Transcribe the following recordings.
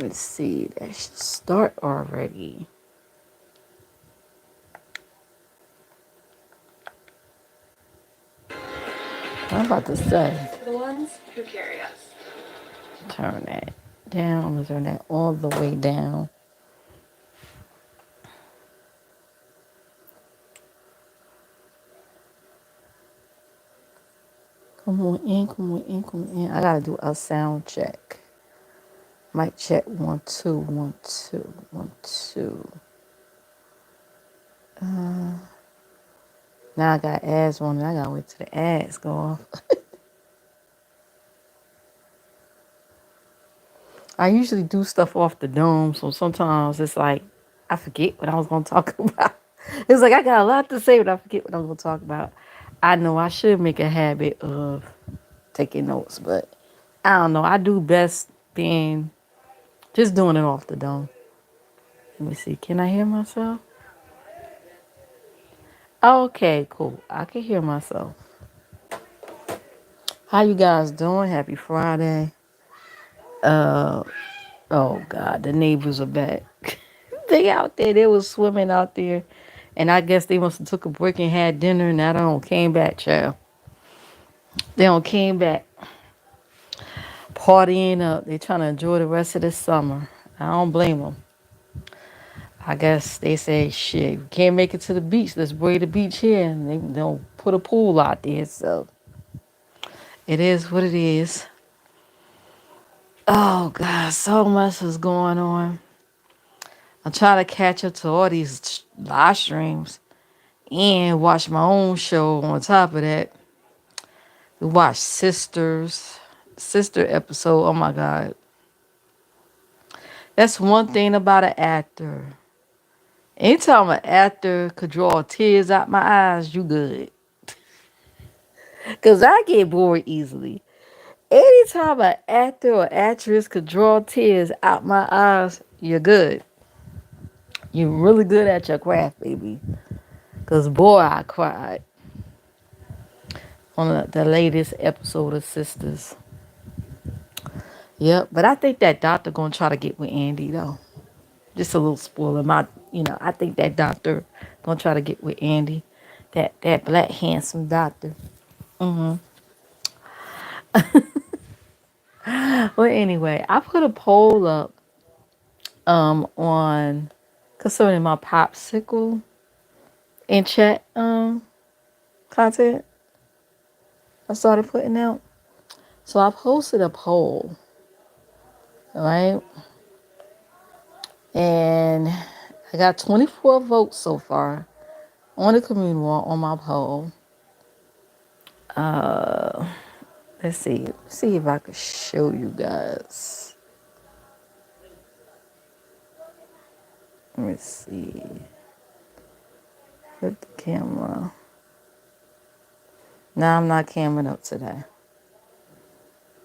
Let's see. That should start already. I'm about to say. The ones who carry us. Turn that down. I'm gonna turn that all the way down. Come on in, come on in, come on in. I gotta do a sound check. Mic check 1 2 1 2 1 2. Now I got ads on it. I gotta wait till the ads go off. I usually do stuff off the dome, so sometimes it's like I forget what I was gonna talk about. It's like I got a lot to say, but I forget what I was gonna talk about. I know I should make a habit of taking notes, but I don't know. I do best being just doing it off the dome. Let me see. Can I hear myself? Okay, cool. I can hear myself. How you guys doing? Happy Friday. Uh oh God, the neighbors are back. They out there. They was swimming out there, and I guess they must have took a break and had dinner, and I don't came back, child. They don't came back partying up. They trying to enjoy the rest of the summer. I don't blame them. I guess they say, shit, we can't make it to the beach. Let's bring the beach here. And they don't put a pool out there. So it is what it is. Oh, God, so much is going on. I'm trying to catch up to all these live streams and watch my own show on top of that. We watched Sister episode. Oh, my God. That's one thing about an actor. Anytime an actor could draw tears out my eyes, you good. Because I get bored easily. Anytime an actor or actress could draw tears out my eyes, you're good. You're really good at your craft, baby. Because, boy, I cried on the latest episode of Sisters. Yep, but I think that doctor going to try to get with Andy, though. Just a little spoiler. I think that doctor going to try to get with Andy. That black, handsome doctor. Hmm. Well, anyway, I put a poll up on concerning my popsicle in chat content I started putting out. So I posted a poll, right? And I got 24 votes so far on the community wall on my poll. Uh, let's see if I could show you guys. Let me see. Put the camera. Now I'm not camming up today.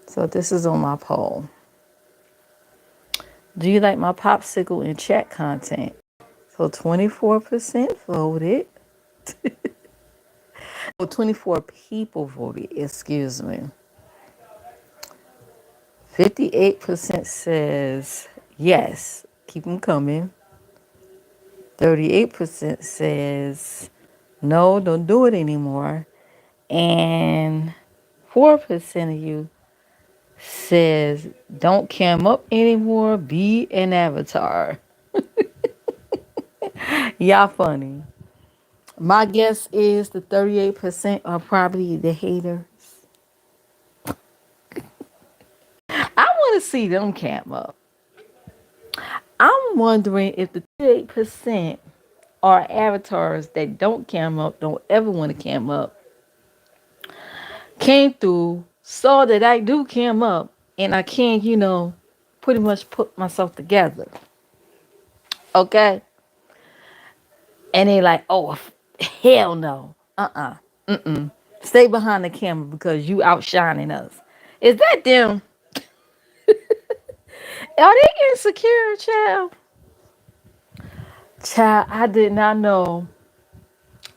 So this is on my poll. Do you like my popsicle and chat content? So 24% voted. Oh, 24 people voted, excuse me. 58% says yes, keep them coming. 38% says no, don't do it anymore. And 4% of you says don't cam up anymore, be an avatar. Y'all funny. My guess is the 38% are probably the haters. I want to see them cam up. I'm wondering if the 38% are avatars that don't cam up, don't ever want to cam up, came through, saw that I do cam up, and I can, pretty much put myself together. Okay? And they like, oh, hell no. Mm-mm. Stay behind the camera because you outshining us. Is that them? Are they insecure, child? Child, I did not know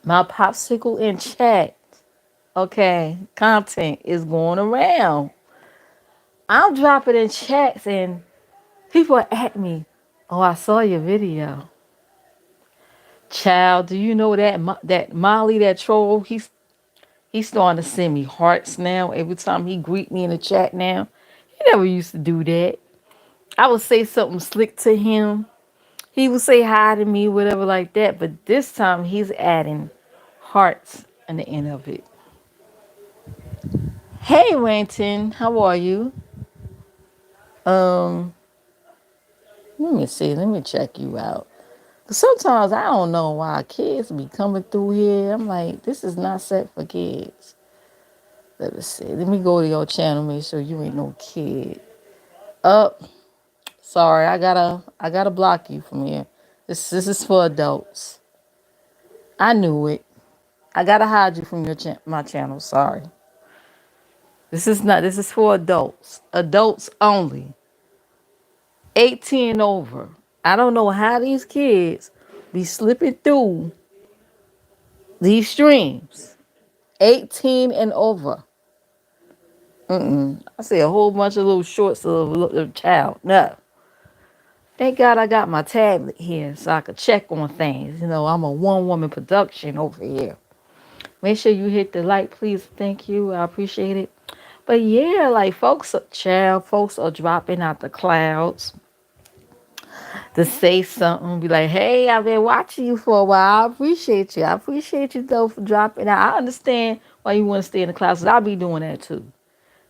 my popsicle in chat, okay, content is going around. I'm dropping in chats and People at me, oh, I saw your video. Child, do you know that that Molly, that troll, he's starting to send me hearts now every time he greet me in the chat now. He never used to do that. I would say something slick to him. He would say hi to me, whatever like that. But this time he's adding hearts in the end of it. Hey, Ranton, how are you? Um, Let me see. Let me check you out. Sometimes I don't know why kids be coming through here. I'm like, this is not set for kids. Let me see. Let me go to your channel. Make sure you ain't no kid. Up. Sorry, I gotta block you from here. This is for adults. I knew it. I gotta hide you from my channel. Sorry. This is not. This is for adults. Adults only. 18 and over. I don't know how these kids be slipping through these streams. 18 and over. I see a whole bunch of little shorts of a little child. No. Thank God I got my tablet here so I could check on things. You know, I'm a one woman production over here. Make sure you hit the like, please. Thank you. I appreciate it. But yeah, like folks are dropping out the clouds to say something. Be like, hey, I've been watching you for a while. I appreciate you. I appreciate you though for dropping out. I understand why you want to stay in the clouds. I'll be doing that too.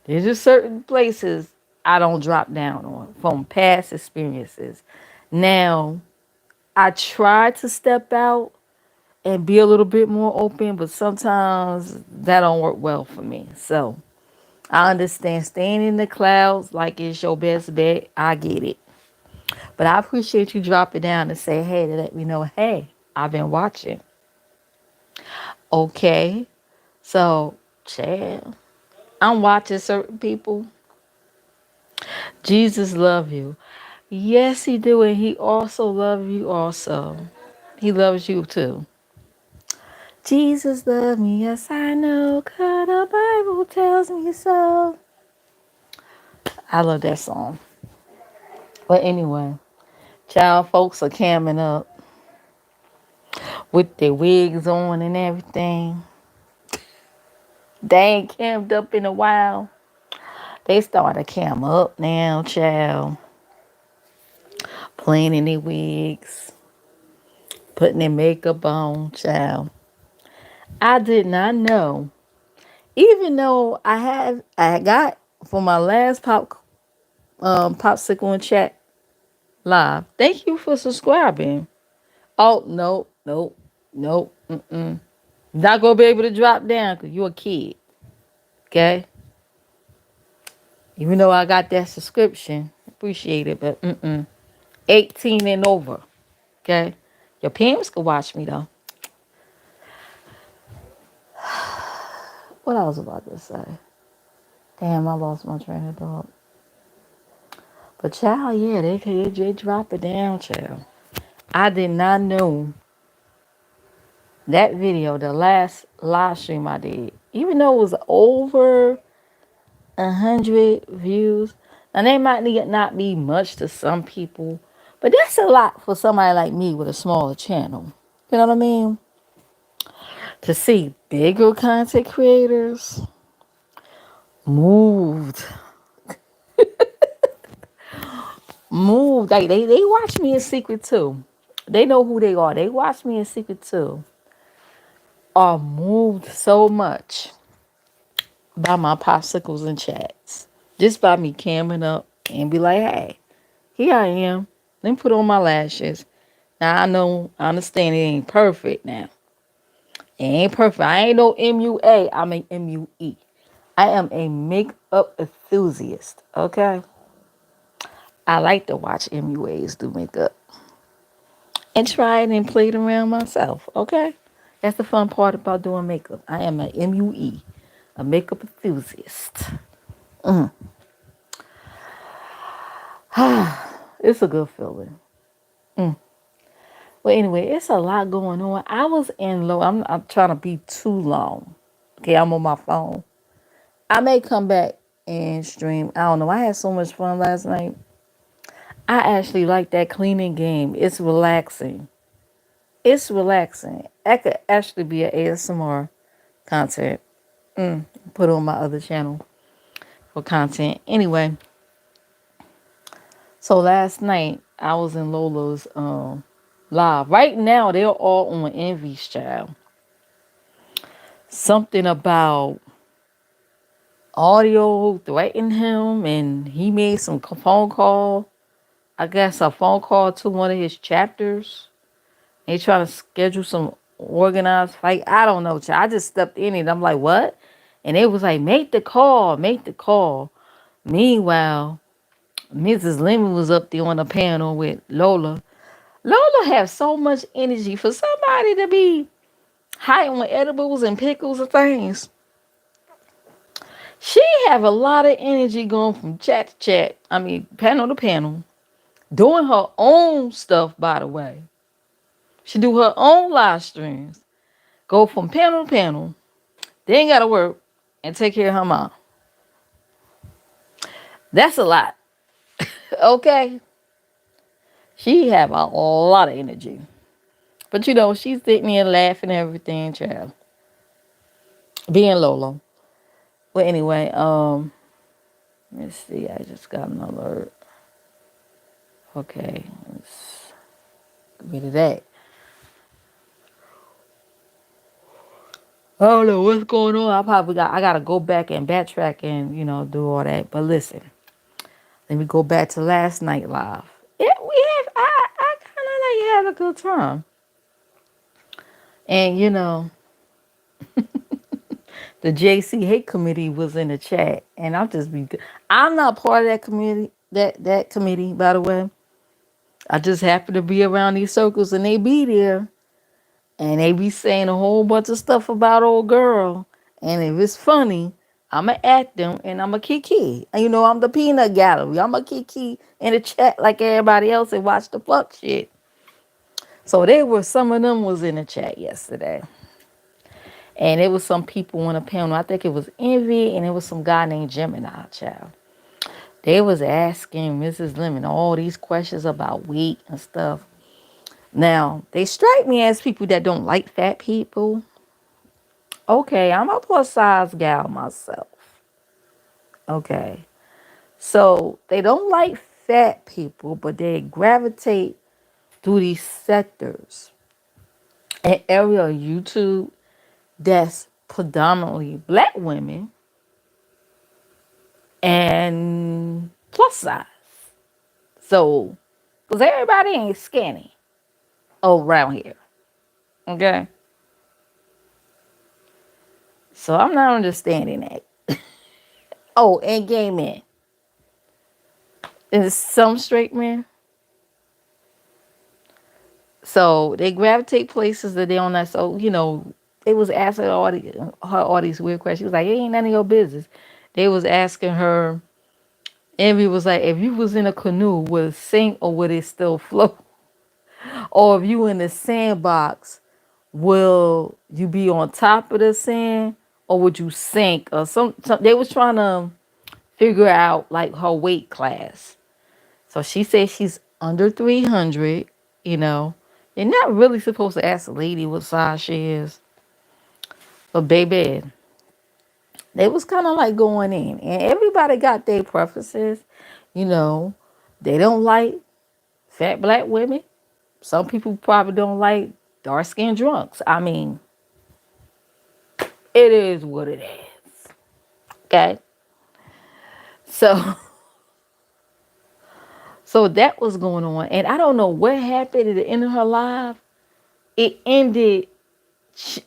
There's just certain places I don't drop down on from past experiences. Now, I try to step out and be a little bit more open, but sometimes that don't work well for me. So I understand staying in the clouds like it's your best bet. I get it. But I appreciate you dropping down and say, hey, to let me know, hey, I've been watching. Okay. So, Chad, I'm watching certain people. Jesus love you. Yes, he do, and he also love you also. He loves you too. Jesus love me, yes I know, 'cause the Bible tells me so. I love that song. But anyway, child folks are camming up with their wigs on and everything. They ain't cammed up in a while. They starting to cam up now, child. Playing in their wigs, putting their makeup on, child. I did not know. Even though I got for my last popsicle and chat live. Thank you for subscribing. Oh no, no, no, not gonna be able to drop down because you're a kid. Okay. Even though I got that subscription, appreciate it, but 18 and over. Okay. Your parents can watch me though. What I was about to say. Damn, I lost my train of thought. But child, yeah, they drop it down, child. I did not know that video, the last live stream I did, even though it was over 100 views. And they might not be much to some people, but that's a lot for somebody like me with a smaller channel. You know what I mean? To see bigger content creators moved, moved. Like they watch me in secret too. They know who they are. They watch me in secret too. Are moved so much by my popsicles and chats. Just by me camming up and be like, hey, here I am. Let me put on my lashes. Now I understand it ain't perfect now. It ain't perfect. I ain't no MUA. I'm an MUE. I am a makeup enthusiast. Okay. I like to watch MUAs do makeup and try it and play it around myself. Okay. That's the fun part about doing makeup. I am an MUE, a makeup enthusiast. It's a good feeling. Well, anyway, it's a lot going on. I was in low. I'm trying to be too long. Okay, I'm on my phone. I may come back and stream. I don't know. I had so much fun last night. I actually like that cleaning game. It's relaxing. It's relaxing. That could actually be an ASMR content. Put on my other channel for content. Anyway, so last night I was in Lola's live. Right now they're all on Envy's child. Something about audio threatened him, and he made some phone call. I guess a phone call to one of his chapters. They trying to schedule some organized fight. I don't know, child. I just stepped in it. I'm like, what? And it was like, make the call, make the call. Meanwhile, Mrs. Lemon was up there on the panel with Lola. Lola has so much energy for somebody to be high on edibles and pickles and things. She have a lot of energy going from chat to chat. I mean, panel to panel. Doing her own stuff, by the way. She do her own live streams. Go from panel to panel. They ain't got to work and take care of her mom. That's a lot. Okay? She have a lot of energy. But you know, she's sitting there laughing and everything, child. Being Lola. Well, anyway, let's see. I just got an alert. Okay, let's get rid of that. I don't know what's going on. I gotta go back and backtrack and do all that. But listen, let me go back to last night live. Yeah, I kind of like had a good time, and the JC Hate Committee was in the chat, and I'm not part of that committee. That committee, by the way. I just happen to be around these circles, and they be there. And they be saying a whole bunch of stuff about old girl. And if it's funny, I'ma at them and I'ma kiki. And I'm the peanut gallery. I'ma kiki in the chat like everybody else and watch the fuck shit. So some of them was in the chat yesterday. And it was some people on the panel. I think it was Envy and it was some guy named Gemini, child. They was asking Mrs. Lemon all these questions about weight and stuff. Now, they strike me as people that don't like fat people. Okay, I'm a plus size gal myself. Okay. So they don't like fat people, but they gravitate through these sectors. An area of YouTube that's predominantly black women and plus size. So, because everybody ain't skinny around here. Okay. So I'm not understanding that. Oh, and gay men. Is some straight men. So they gravitate places that they don't know. So, they was asking her all these weird questions. She was like, it ain't none of your business. They was asking her, Envy was like, if you was in a canoe, would it sink or would it still float? Or if you in the sandbox, will you be on top of the sand or would you sink? Or some they was trying to figure out like her weight class. So she said she's under 300, you know. You're not really supposed to ask a lady what size she is. But baby, they was kind of like going in. And everybody got their preferences. You know, they don't like fat black women. Some people probably don't like dark-skinned drunks. I mean, it is what it is. Okay? So, so that was going on. And I don't know what happened at the end of her life. It ended.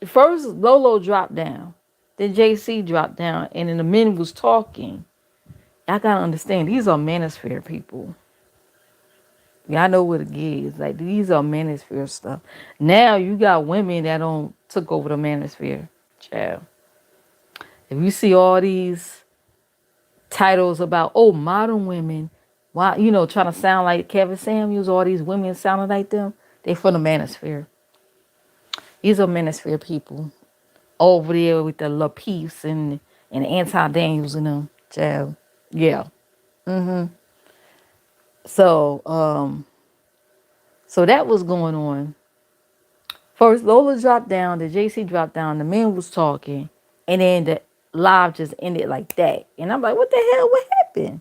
First, Lolo dropped down. Then JC dropped down. And then the men was talking. I gotta understand, these are manosphere people. Yeah, I know what it is. Like, these are manosphere stuff. Now you got women that don't took over the manosphere. Child. If you see all these titles about, modern women, why, trying to sound like Kevin Samuels, all these women sounding like them, they from the manosphere. These are manosphere people. Over there with the LaPeace and the Anti-Daniels and them. Child. Yeah. So so that was going on. First Lola dropped down, the JC dropped down, the man was talking, and then the live just ended like that. And I'm like, what the hell? What happened?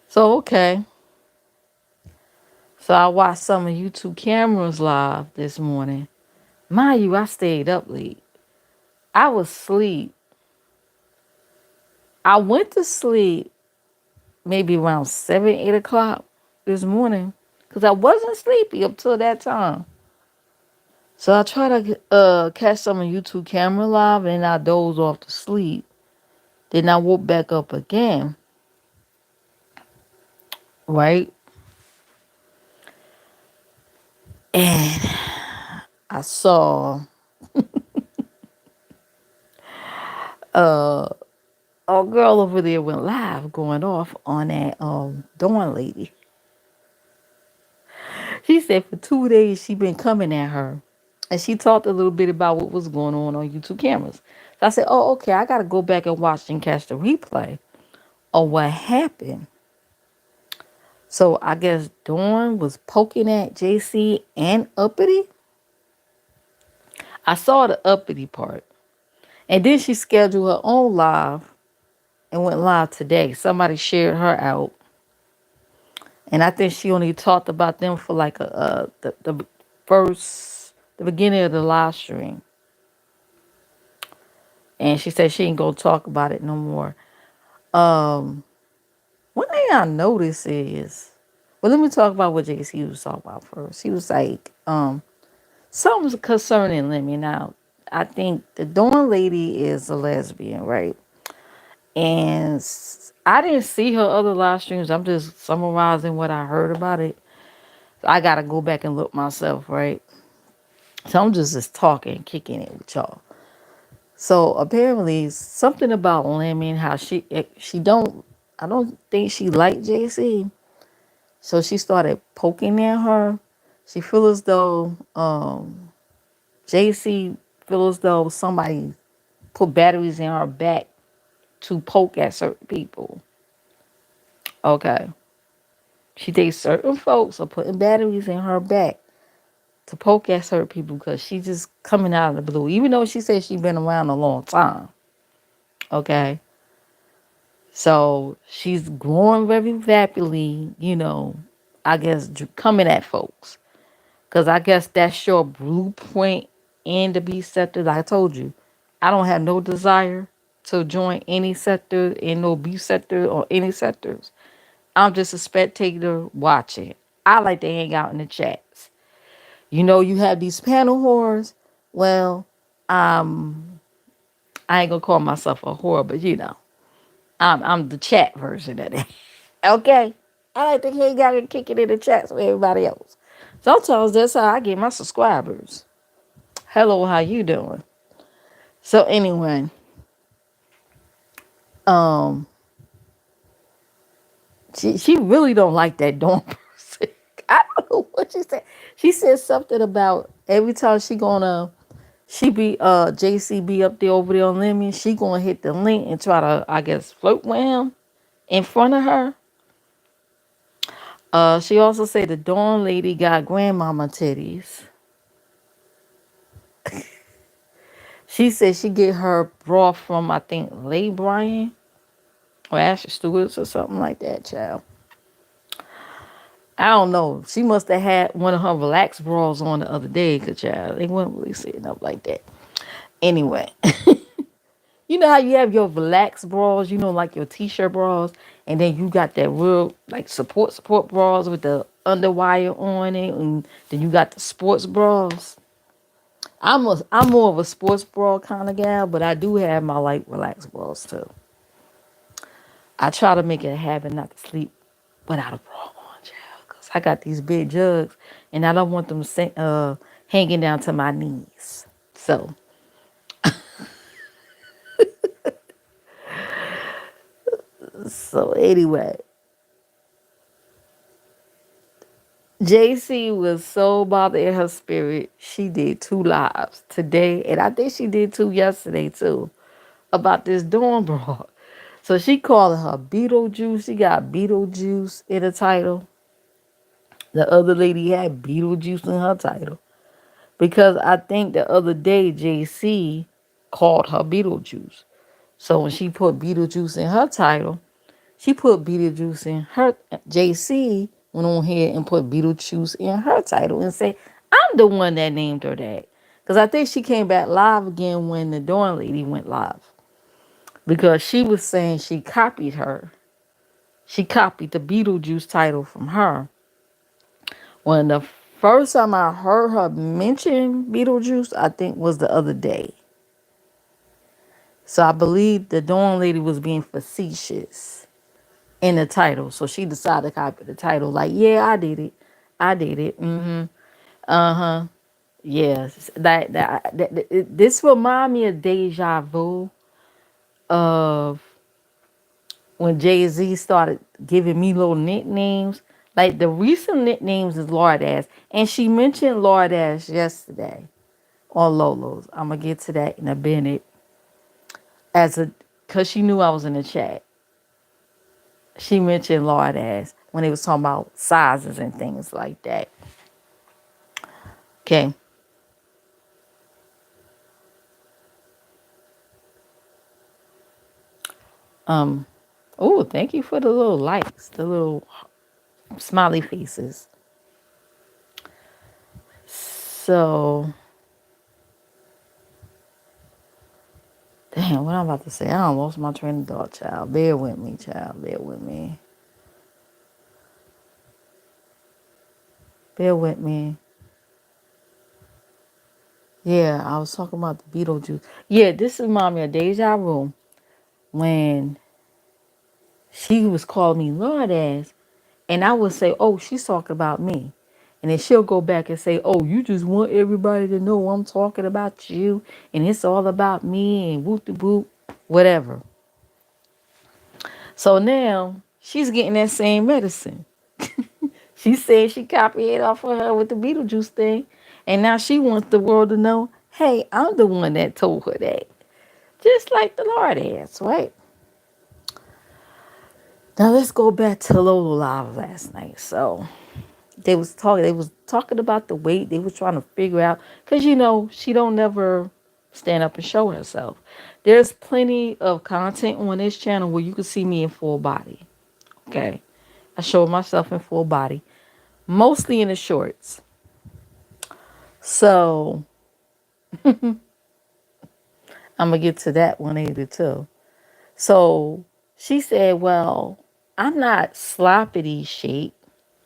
So okay. So I watched some of YouTube cameras live this morning. Mind you, I stayed up late. I was asleep. I went to sleep maybe around 7, 8 o'clock this morning. Because I wasn't sleepy up till that time. So I tried to catch some of YouTube camera live and I dozed off to sleep. Then I woke back up again, right? And I saw a girl over there went live going off on that Dawn lady. She said for 2 days she been coming at her. And she talked a little bit about what was going on YouTube cameras. So I said, oh, okay, I got to go back and watch and catch the replay of what happened. So I guess Dawn was poking at JC and Uppity. I saw the Uppity part. And then she scheduled her own live and went live today. Somebody shared her out. And I think she only talked about them for like the first, the beginning of the live stream. And she said she ain't gonna talk about it no more. One thing I noticed is, well, let me talk about what JC was talking about first. He was like, something's concerning Lemmy. Now, I think the Dawn lady is a lesbian, right? And I didn't see her other live streams. I'm just summarizing what I heard about it. I gotta go back and look myself, right? So I'm just talking, kicking it with y'all. So apparently something about Lemmy and how she don't, I don't think she liked JC. So she started poking at her. She feel as though JC feel as though somebody put batteries in her back to poke at certain people. Okay. She thinks certain folks are putting batteries in her back to poke at certain people because she's just coming out of the blue. Even though she said she's been around a long time. Okay. So she's growing very rapidly, I guess coming at folks. Because I guess that's your blueprint in the B sector. Like I told you, I don't have no desire to join any sector in no B sector or any sectors. I'm just a spectator watching. I like to hang out in the chats. You have these panel whores. Well, I ain't gonna call myself a whore, but I'm the chat version of that. Okay? I like to hang out and kick it in the chats with everybody else. Sometimes that's how I get my subscribers. Hello, how you doing? So anyway, um, she really don't like that Dawn person. I don't know what she said. She said something about every time she be JC be up there over there on Lemmy, she gonna hit the link and try to, I guess, flirt with him in front of her. She also said the Dawn lady got grandmama titties. She said she get her bra from, I think, Leigh Bryan or Ashley Stewart's or something like that, child. I don't know. She must have had one of her relaxed bras on the other day, cause child, they weren't really sitting up like that. Anyway, you know how you have your relaxed bras, like your t-shirt bras, and then you got that real like support bras with the underwire on it, and then you got the sports bras. I'm more of a sports bra kind of gal, but I do have my like relaxed bras too. I try to make it a habit not to sleep without a bra on, child, because I got these big jugs and I don't want them hanging down to my knees. So anyway, JC was so bothered in her spirit. She did 2 lives today, and I think she did 2 yesterday too, about this dorm bra. So she called her Beetlejuice. She got Beetlejuice in the title. The other lady had Beetlejuice in her title. Because I think the other day JC called her Beetlejuice. So when she put Beetlejuice in her title, she put Beetlejuice in her. JC went on here and put Beetlejuice in her title and say, I'm the one that named her that. Because I think she came back live again when the Dawn Lady went live. Because she was saying she copied her. She copied the Beetlejuice title from her. When the first time I heard her mention Beetlejuice, I think was the other day. So I believe the Dawn Lady was being facetious in the title. So she decided to copy the title. Like, yeah, I did it. I did it. Mm-hmm. Uh-huh. Yes. This remind me of deja vu of when Jay-Z started giving me little nicknames. Like the recent nicknames is Lord Ass. And she mentioned Lord Ass yesterday on Lolo's. I'm gonna get to that in a minute. Cause she knew I was in the chat. She mentioned Lord Ass when they was talking about sizes and things like that. Okay. Um, oh, thank you for the little likes, the little smiley faces. So, damn, what I'm about to say, I lost my train of thought, child. Bear with me, child. Bear with me. Bear with me. Yeah, I was talking about the Beetlejuice. Yeah, this reminds me of Deja Vu when she was calling me Lord Ass. And I would say, oh, she's talking about me. And then she'll go back and say, oh, you just want everybody to know I'm talking about you. And it's all about me and whoop de whoop, whatever. So now she's getting that same medicine. She said she copied it off of her with the Beetlejuice thing. And now she wants the world to know, hey, I'm the one that told her that. Just like the Lord ass, right? Now let's go back to Lola Live last night. So they was talking about the weight. They was trying to figure out, because she don't never stand up and show herself. There's plenty of content on this channel where you can see me in full body. Okay. I show myself in full body, mostly in the shorts. So I'm gonna get to that 182. So she said, well, I'm not sloppity shape.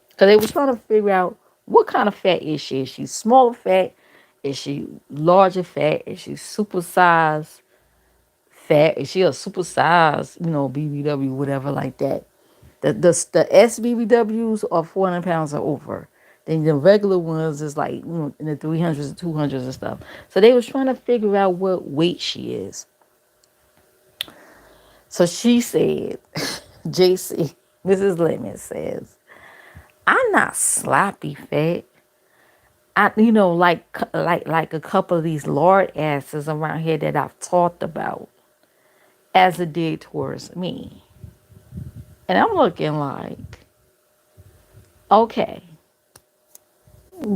Because they were trying to figure out what kind of fat is she? Is she smaller fat? Is she larger fat? Is she supersized fat? Is she a supersized, BBW, whatever like that? The SBBWs are 400 pounds or over. Then the regular ones is like, in the 300s and 200s and stuff. So they was trying to figure out what weight she is. So she said, JC, Mrs. Lemon says, I'm not sloppy fat. Like a couple of these lord asses around here that I've talked about as it did towards me. And I'm looking like, okay,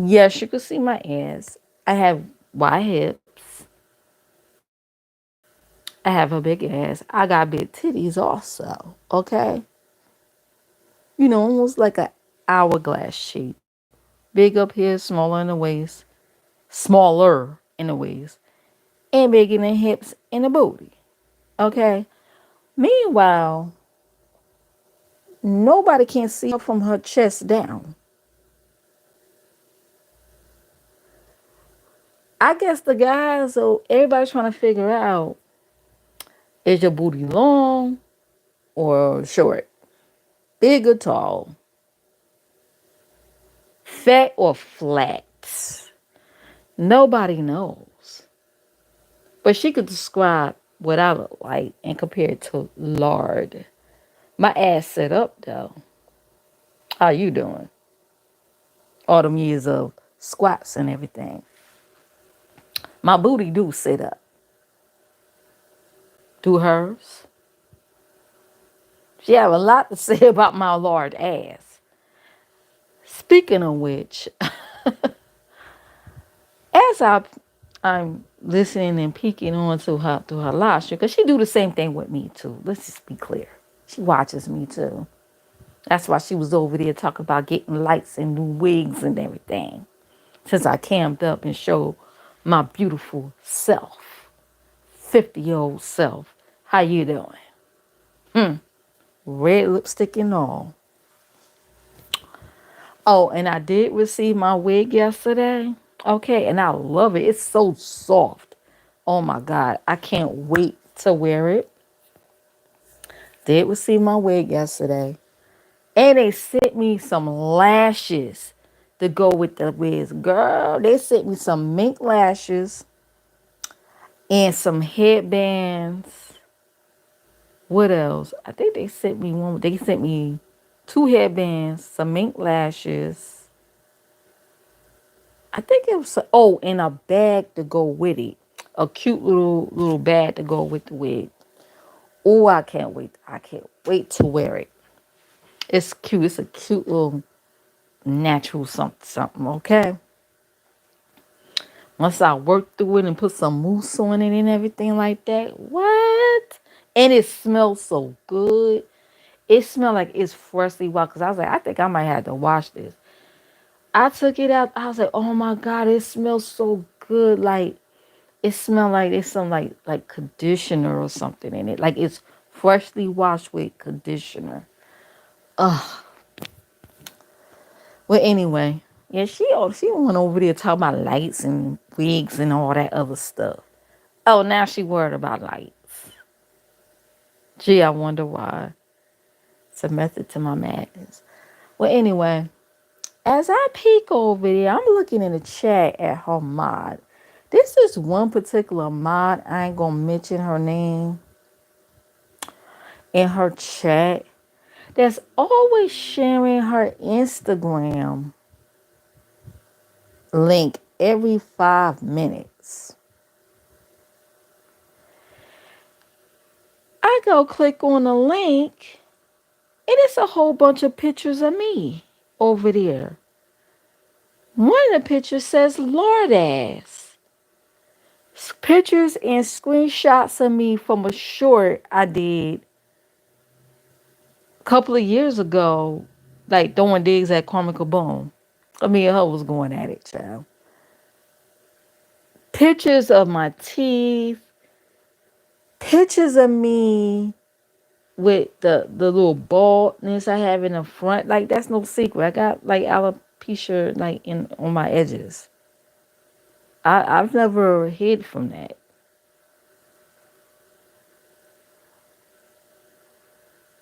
yes, you can see my ass. I have wide hips. I have a big ass. I got big titties also. Okay. Almost like an hourglass shape. Big up here, smaller in the waist. Smaller in the waist. And big in the hips and the booty. Okay. Meanwhile, nobody can see her from her chest down. I guess the guys, so everybody's trying to figure out, is your booty long or short? Big or tall? Fat or flat? Nobody knows. But she could describe what I look like and compare it to lard. My ass set up though. How you doing? All them years of squats and everything. My booty do sit up. Do hers? She have a lot to say about my large ass. Speaking of which, as I'm listening and peeking on to her live stream, because she do the same thing with me too. Let's just be clear. She watches me too. That's why she was over there talking about getting lights and new wigs and everything. Since I cammed up and showed my beautiful self, 50-year-old self. How you doing? Red lipstick and all. Oh, and I did receive my wig yesterday. Okay, and I love it. It's so soft. Oh my God. I can't wait to wear it. Did receive my wig yesterday. And they sent me some lashes to go with the wigs. Girl, they sent me some mink lashes and some headbands. What else? I think they sent me one. They sent me two headbands, some mink lashes. I think it was and a bag to go with it. A cute little bag to go with the wig. Oh, I can't wait. I can't wait to wear it. It's cute. It's a cute little natural something, okay? Once I work through it and put some mousse on it and everything like that. What? And it smells so good. It smelled like it's freshly washed. Because I was like, I think I might have to wash this. I took it out. I was like, oh my God, it smells so good. Like, it smelled like it's some like conditioner or something in it. Like it's freshly washed with conditioner. Ugh. Well, anyway, yeah, she went over there talking about lights and wigs and all that other stuff. Oh, now she worried about lights. Gee, I wonder why. It's a method to my madness. Well, anyway, as I peek over there, I'm looking in the chat at her mod. This is one particular mod. I ain't gonna mention her name in her chat. That's always sharing her Instagram link every 5 minutes. I go click on the link, and it's a whole bunch of pictures of me over there. One of the pictures says Lord ass. Pictures and screenshots of me from a short I did a couple of years ago, like throwing digs at Comical Boom. Me and her was going at it, child. Pictures of my teeth, pictures of me with the little baldness I have in the front. Like that's no secret. I got like alopecia like in on my edges. I've never hid from that.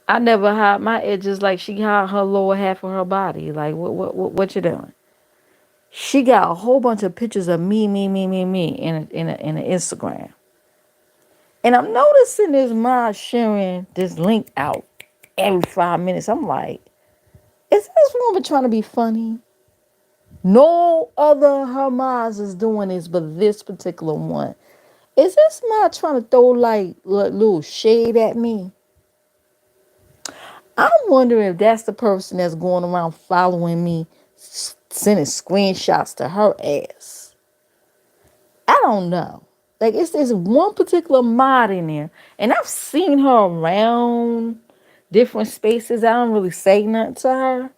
I never hide my edges like she hide her lower half of her body. Like what you doing? She got a whole bunch of pictures of me in an Instagram. And I'm noticing this mom sharing this link out every 5 minutes. I'm like, is this woman trying to be funny? No other her moms is doing this but this particular one. Is this mom trying to throw like little shade at me? I'm wondering if that's the person that's going around following me, sending screenshots to her ass. I don't know. Like it's this one particular mod in there, and I've seen her around different spaces. I don't really say nothing to her,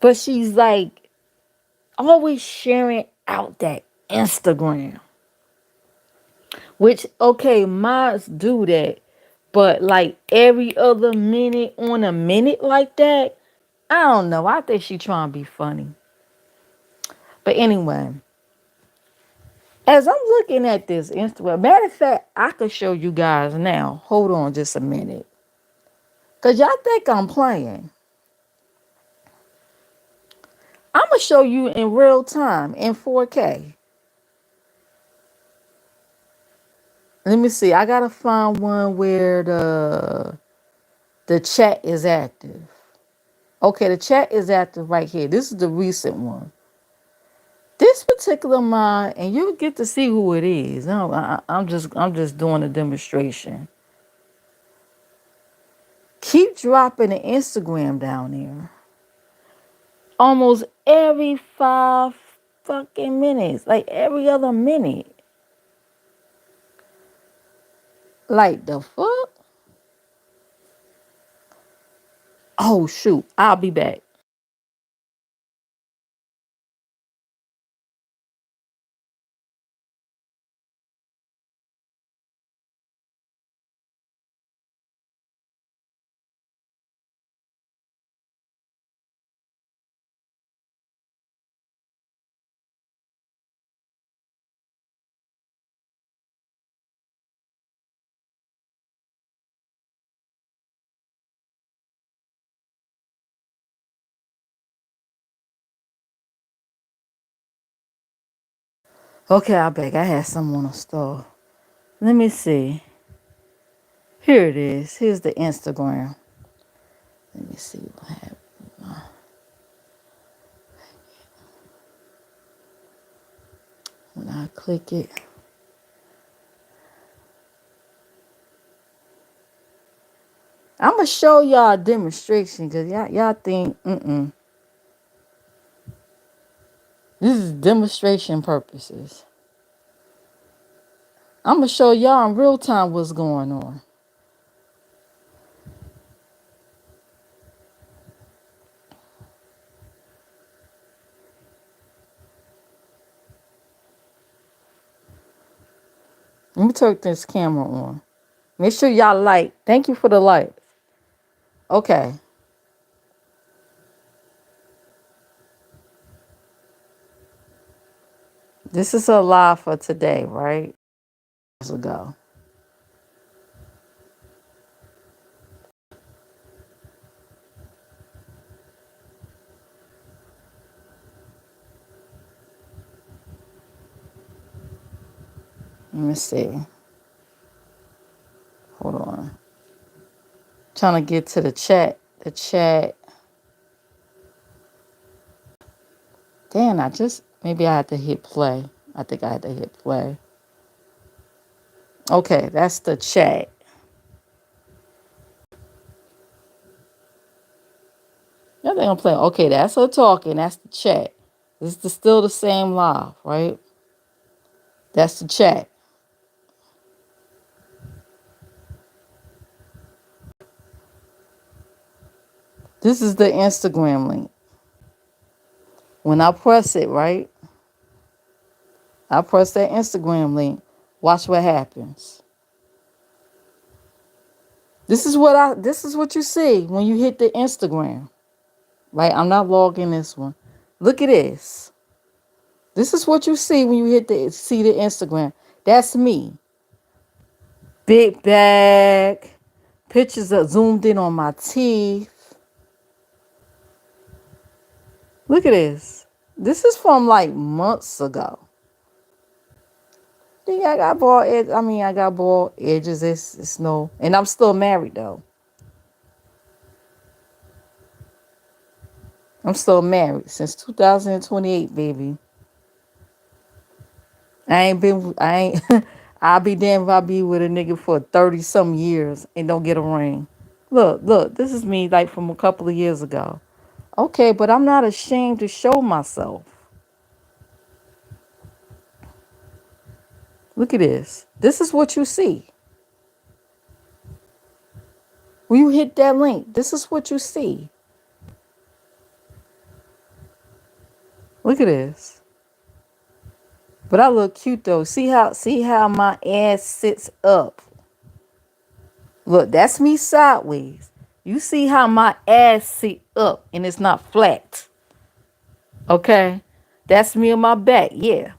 but she's like always sharing out that Instagram. Which okay, mods do that, but like every other minute on a minute like that, I don't know. I think she trying to be funny. But anyway, as I'm looking at this Instagram, matter of fact, I could show you guys now. Hold on just a minute. Because y'all think I'm playing. I'm going to show you in real time in 4K. Let me see. I got to find one where the chat is active. Okay, the chat is active right here. This is the recent one. This particular mod, and you'll get to see who it is. I'm just doing a demonstration. dropping the Instagram down there almost every 5 fucking minutes, like every other minute. Like the fuck? Oh shoot, I'll be back. Okay, I'll back. I had some on the stove. Let me see. Here it is. Here's the Instagram. Let me see what happened. When I click it. I'm gonna show y'all a demonstration because y'all think, this is demonstration purposes. I'm gonna show y'all in real time what's going on. Let me turn this camera on. Make sure y'all like. Thank you for the likes. Okay. This is a live for today, right? Ago. Let me see. Hold on. Trying to get to the chat. The chat. Damn, maybe I had to hit play. I think I had to hit play. Okay, that's the chat. Yeah, they're gonna play. Okay, that's her talking. That's the chat. This is still the same live, right? That's the chat. This is the Instagram link. When I press it, right? I press that Instagram link. Watch what happens. This is what you see when you hit the Instagram. Right? I'm not logging this one. Look at this. This is what you see when you see the Instagram. That's me. Big bag. Pictures are zoomed in on my teeth. Look at this. This is from like months ago. Yeah, I got bald edges. I got bald edges. It's no, and I'm still married though. I'm still married since 2028, baby. I ain't, I'll be damned if I be with a nigga for 30 some years and don't get a ring. Look, this is me like from a couple of years ago. Okay, but I'm not ashamed to show myself. Look at this. This is what you see. When you hit that link, this is what you see. Look at this. But I look cute though. See how my ass sits up. Look, that's me sideways. You see how my ass sit up and it's not flat. Okay? That's me on my back, yeah.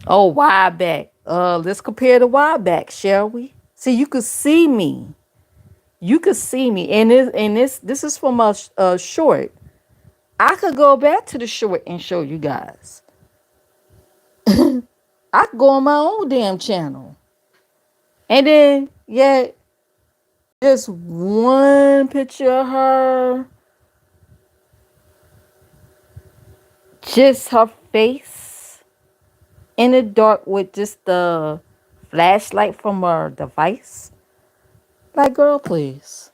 Oh, wide back. Let's compare the wide back, shall we? See, you could see me. You could see me. And this is from a short. I could go back to the short and show you guys. I could go on my own damn channel. And then, yeah, just one picture of her. Just her face in the dark with just the flashlight from her device. Like, girl, please.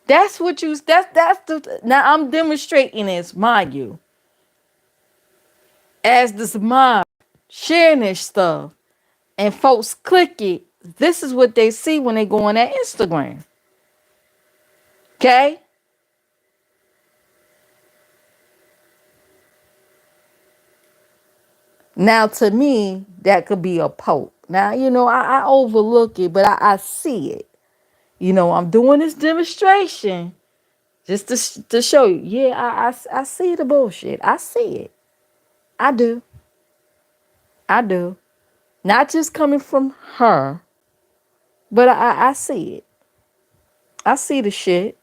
That's what you. That's the. Now I'm demonstrating this, mind you, as this mind sharing this stuff, and folks click it. This is what they see when they go on that Instagram. Okay. Now, to me, that could be a poke. Now, I overlook it, but I see it. I'm doing this demonstration just to show you. Yeah, I see the bullshit. I see it. I do. I do. Not just coming from her, but I see it. I see the shit.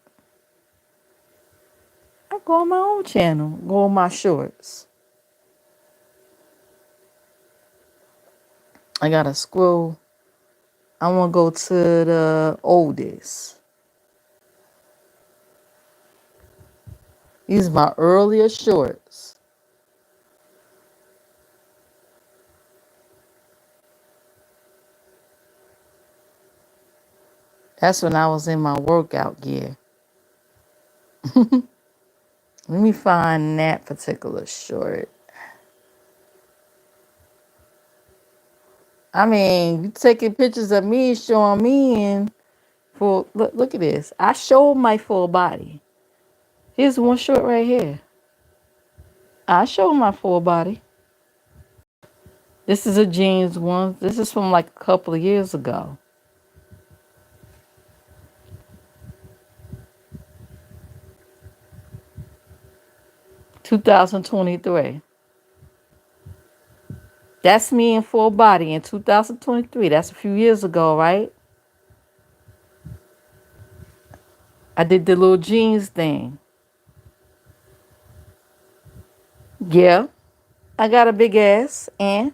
I go on my own channel, go on my shorts. I gotta scroll. I want to go to the oldest. These are my earlier shorts. That's when I was in my workout gear. Let me find that particular short. I mean, you taking pictures of me showing me in for look at this. I showed my full body. Here's one short right here. I showed my full body. This is a jeans one. This is from like a couple of years ago. (2023). That's me in full body in 2023. That's a few years ago, right? I did the little jeans thing. Yeah, I got a big ass and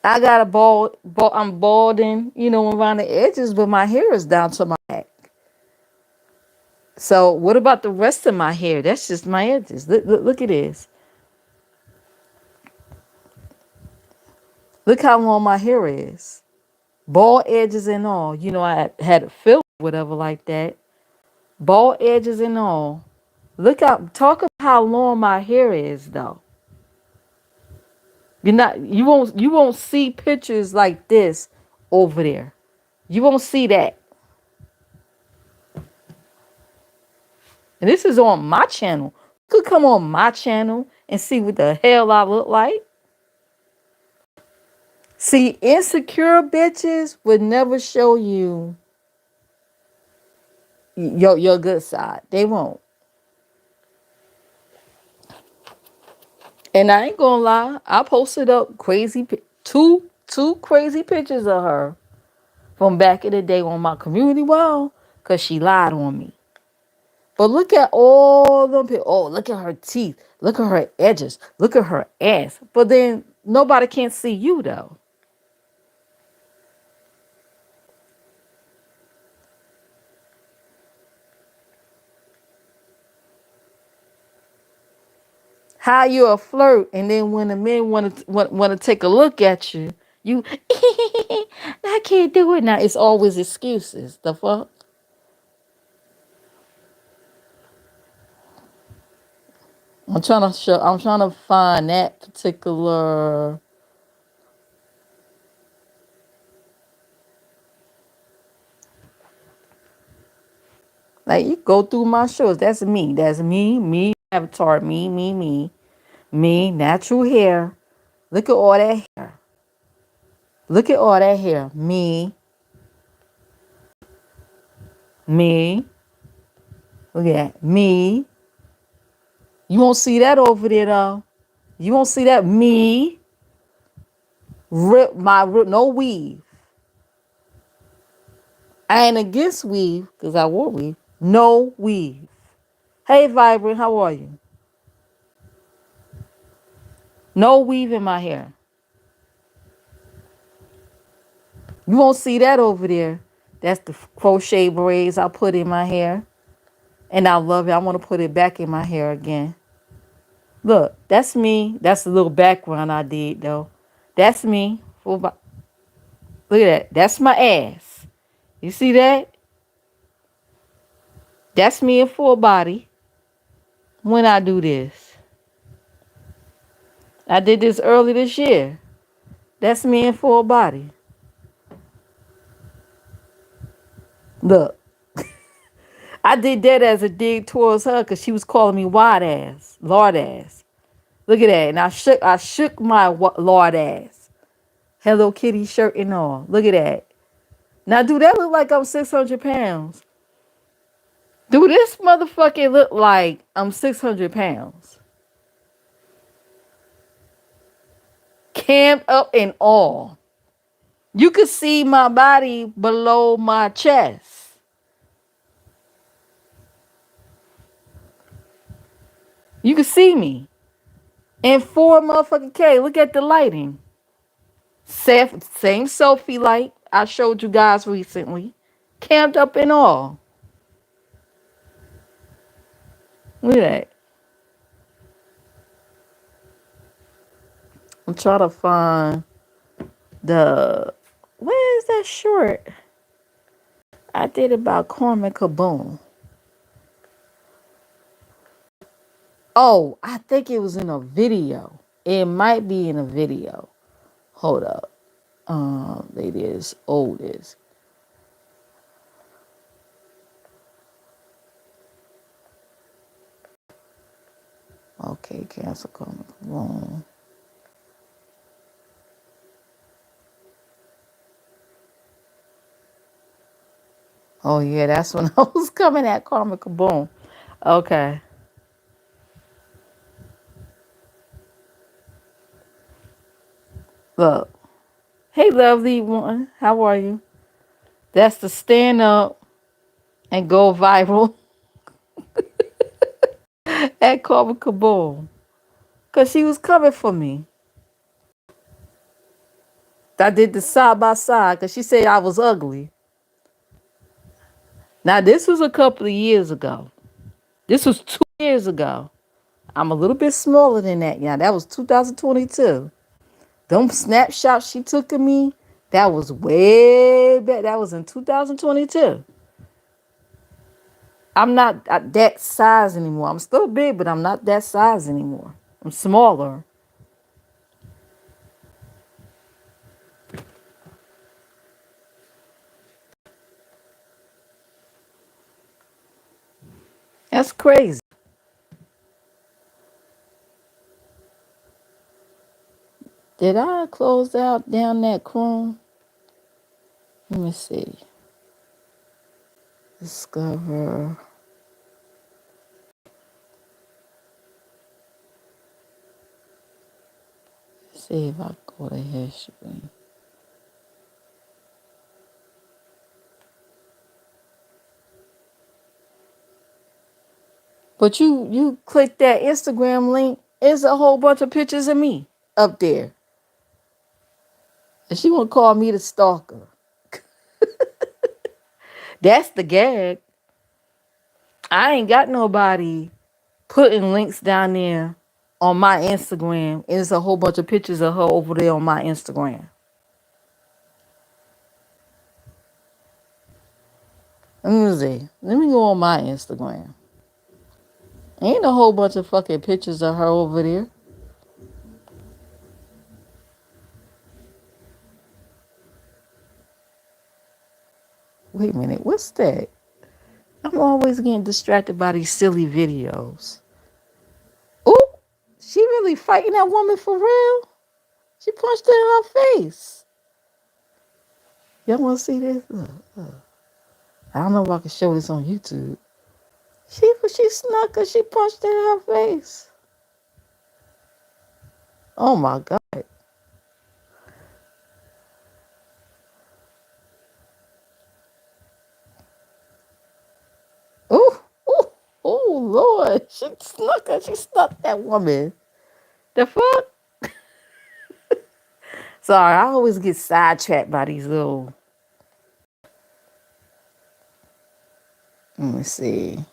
I got a I'm balding, around the edges, but my hair is down to my back. So what about the rest of my hair? That's just my edges. Look at this. Look how long my hair is. Bald edges and all. I had a fill whatever like that. Bald edges and all. Talk about how long my hair is though. You won't see pictures like this over there. You won't see that. And this is on my channel. You could come on my channel and see what the hell I look like. See, insecure bitches would never show you your good side. They won't. And I ain't gonna lie, I posted up two crazy pictures of her from back in the day on my community wall because she lied on me. But look at all them people. Oh, look at her teeth. Look at her edges. Look at her ass. But then nobody can see you though. How you a flirt, and then when the men want to take a look at you, you I can't do it now. It's always excuses. The fuck. I'm trying to find that particular. Like you go through my shows. That's me. That's me. Me avatar. Me. Me. Me. Me. Natural hair. Look at all that hair. Look at all that hair. Me. Me. Look at that. Me. You won't see that over there though. You won't see that. Me. No weave. I ain't against weave because I wore weave. No weave. Hey, Vibrant, how are you? No weave in my hair. You won't see that over there. That's the crochet braids I put in my hair. And I love it. I want to put it back in my hair again. Look, that's me. That's a little background I did, though. That's me. Look at that. That's my ass. You see that? That's me in full body when I do this. I did this early this year. That's me in full body. Look, I did that as a dig towards her because she was calling me wide ass, lord ass. Look at that, and I shook my lord ass. Hello Kitty shirt and all. Look at that. Now, do that look like I'm 600 pounds? Do this motherfucker look like I'm 600 pounds? Cammed up and all. You could see my body below my chest. You can see me. And 4 motherfucking K. Look at the lighting. Same selfie light I showed you guys recently. Camped up and all. Look at that. I'm trying to find the... Where is that short? I did about Cormac Kaboom. Oh, I think it was in a video. It might be in a video. Hold up. It is oldest. Okay, cancel Cormac Kaboom. Oh yeah, that's when I was coming at Cormac Kaboom. Okay. Look. Hey, lovely one. How are you? That's the stand up and go viral at Carmen Kaboom. Because she was coming for me. I did the side by side because she said I was ugly. Now, this was a couple of years ago. This was 2 years ago. I'm a little bit smaller than that. Yeah, that was 2022. Them snapshots she took of me, that was way back. That was in 2022. I'm not that size anymore. I'm still big, but I'm not that size anymore. I'm smaller. That's crazy. Did I close out down that Chrome? Let me see. Discover. See if I go to history. But you click that Instagram link, it's a whole bunch of pictures of me up there. And she wanna call me the stalker. That's the gag. I ain't got nobody putting links down there on my Instagram. It's a whole bunch of pictures of her over there on my Instagram. Let me see. Let me go on my Instagram. Ain't a whole bunch of fucking pictures of her over there. Wait a minute, what's that? I'm always getting distracted by these silly videos. Ooh, she really fighting that woman for real? She punched her in her face. Y'all want to see this? Look. I don't know if I can show this on YouTube. She snuck her. She punched her in her face. Oh my God. Oh, oh, oh Lord. She snuck her. She snuck that woman. The fuck? Sorry, I always get sidetracked by these little... Let me see.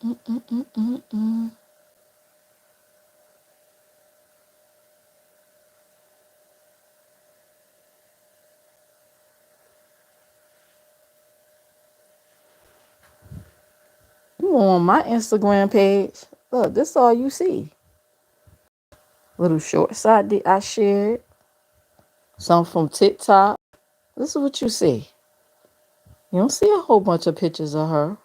You on my Instagram page. Look, this all you see. Little shorts I shared. Some from TikTok. This is what you see. You don't see a whole bunch of pictures of her.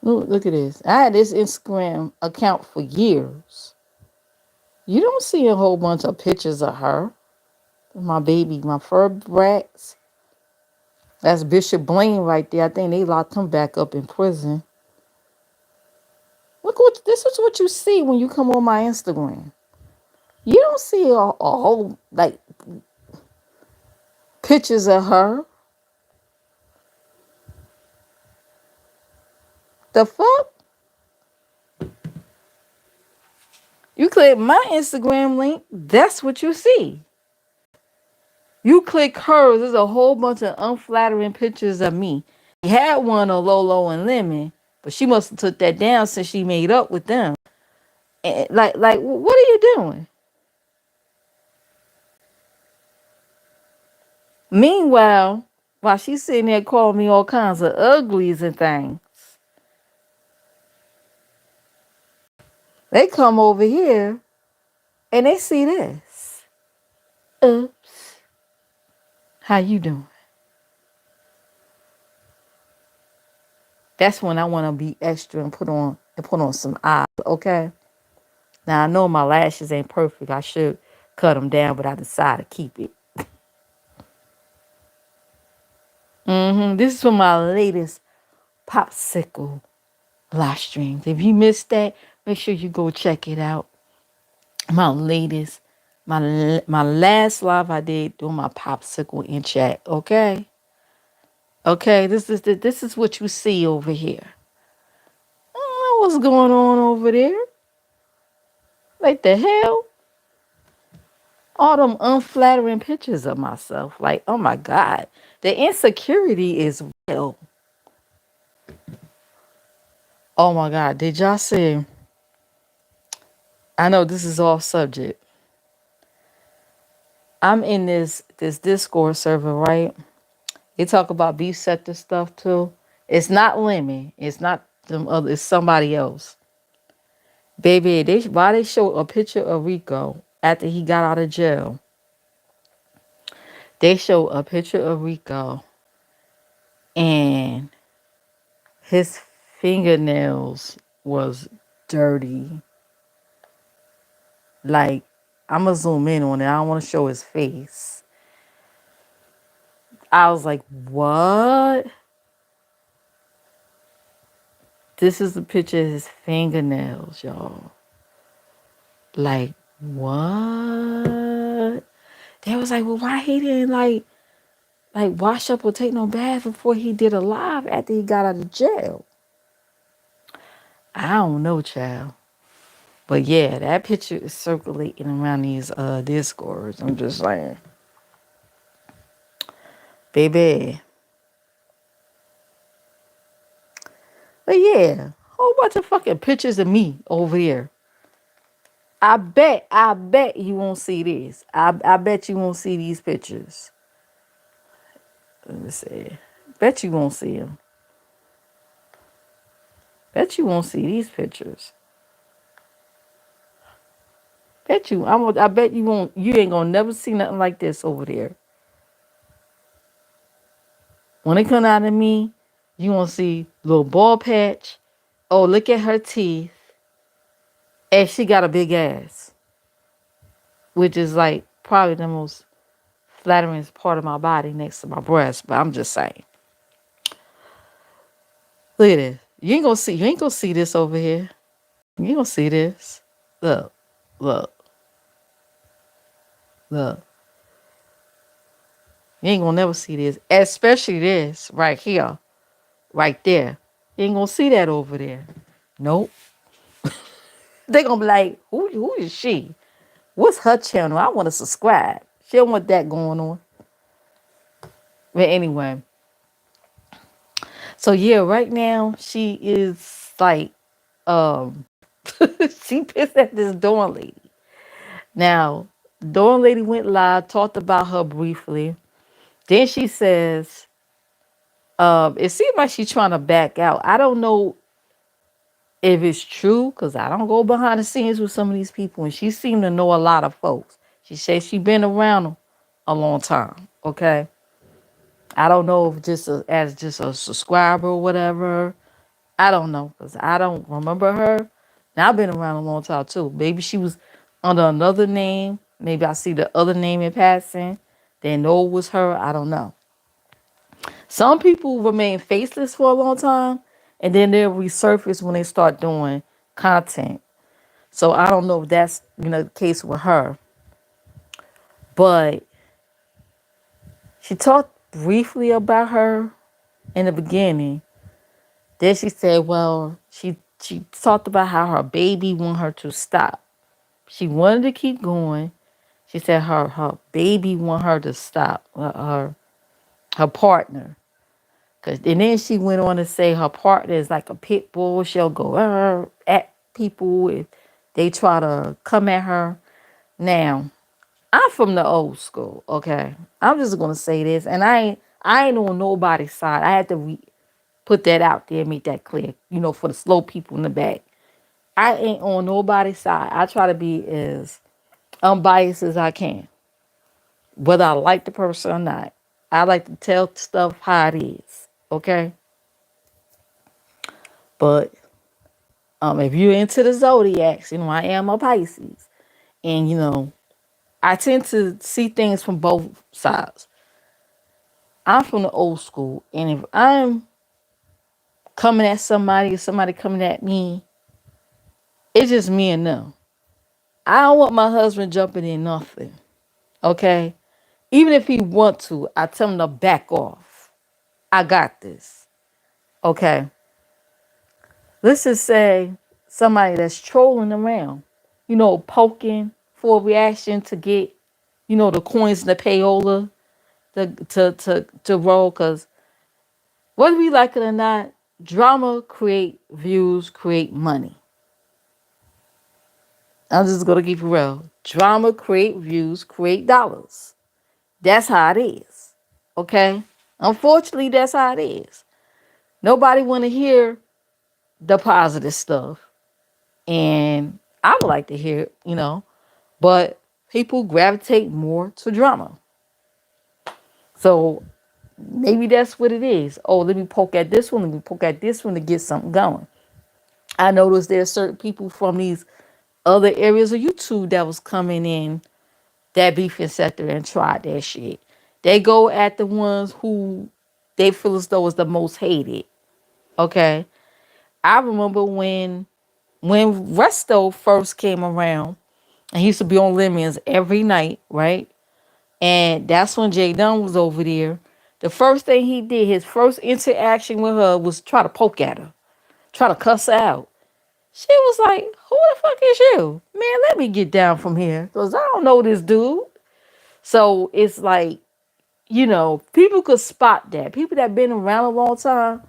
Look at this. I had this Instagram account for years. You don't see a whole bunch of pictures of her. My baby, my fur brats. That's Bishop Blaine right there. I think they locked him back up in prison. Look what this is what you see when you come on my Instagram. You don't see a whole like pictures of her. The fuck? You click my Instagram link, that's what you see. You click hers, there's a whole bunch of unflattering pictures of me. He had one of Lolo and Lemon, but she must have took that down since she made up with them. And like, what are you doing? Meanwhile, while she's sitting there calling me all kinds of uglies and things, they come over here and they see this. Oops. How you doing? That's when I want to be extra and put on some eyes, okay? Now I know my lashes ain't perfect. I should cut them down, but I decided to keep it. This is for my latest popsicle live streams. If you missed that, make sure you go check it out. My latest, my last live I did doing my popsicle in chat. Okay, okay. This is what you see over here. I don't know what's going on over there. Like the hell? All them unflattering pictures of myself. Like, oh my God. The insecurity is real. Oh my God. Did y'all see? I know this is off subject. I'm in this Discord server, right? They talk about beef sector stuff too. It's not Lemmy. It's not them other. It's somebody else. Baby, why they show a picture of Rico after he got out of jail. They show a picture of Rico and his fingernails was dirty. Like, I'm gonna zoom in on it. I don't want to show his face. I was like, what? This is the picture of his fingernails, y'all. Like, what? They was like, well, why he didn't like wash up or take no bath before he did a live after he got out of jail? I don't know, child. But yeah, that picture is circulating around these discords. I'm just saying. Baby. But yeah, whole bunch of fucking pictures of me over here. I bet you won't see this. I bet you won't see these pictures. Let me see. Bet you won't see them. Bet you won't see these pictures. Bet you. I bet you won't. You ain't gonna never see nothing like this over there. When it come out of me, you gonna see little ball patch. Oh, look at her teeth. And she got a big ass, which is like probably the most flattering part of my body next to my breast. But I'm just saying. Look at this. You ain't gonna see this over here. You ain't gonna see this. Look, look, look. You ain't gonna never see this. Especially this right here. Right there. You ain't gonna see that over there. Nope. They gonna be like, who is she? What's her channel? I want to subscribe. She don't want that going on. But anyway, so yeah, right now she is like, um, she pissed at this Dawn lady. Now, Dawn lady went live, talked about her briefly. Then she says, it seems like she's trying to back out. I don't know if it's true because I don't go behind the scenes with some of these people, and she seemed to know a lot of folks. She says she been around them a long time. Okay, I don't know if as just a subscriber or whatever. I don't know because I don't remember her. Now I've been around a long time too. Maybe she was under another name. Maybe I see the other name in passing. They know it was her. I don't know. Some people remain faceless for a long time and then they'll resurface when they start doing content. So I don't know if that's the case with her. But she talked briefly about her in the beginning. Then she said, well, she talked about how her baby want her to stop. She wanted to keep going. She said her baby want her to stop. Her partner. And then she went on to say her partner is like a pit bull. She'll go at people if they try to come at her. Now, I'm from the old school, okay? I'm just gonna say this, and I ain't on nobody's side. I had to put that out there, make that clear. For the slow people in the back, I ain't on nobody's side. I try to be as unbiased as I can, whether I like the person or not. I like to tell stuff how it is, okay? But if you're into the zodiacs, I am a Pisces, and I tend to see things from both sides. I'm from the old school, and if I'm coming at somebody or somebody coming at me, it's just me and them. I don't want my husband jumping in nothing. Okay? Even if he want to, I tell him to back off. I got this. Okay? Let's just say somebody that's trolling around, poking for a reaction to get, the coins and the payola to roll. Cause whether we like it or not, drama create views, create money. I'm just gonna keep it real. Drama create views, create dollars. That's how it is. Okay? Unfortunately, that's how it is. Nobody wanna hear the positive stuff. And I would like to hear it, but people gravitate more to drama. So maybe that's what it is. Oh, let me poke at this one, let me poke at this one to get something going. I noticed there's certain people from these other areas of YouTube that was coming in that beefing sector and tried that shit. They go at the ones who they feel as though is the most hated. Okay. I remember when Resto first came around, and he used to be on Lemons every night, right? And that's when Jay Dunn was over there. The first thing he did, his first interaction with her was try to poke at her, try to cuss her out. She was like, who the fuck is you? Man, let me get down from here. Because I don't know this dude. So it's like, people could spot that. People that been around a long time,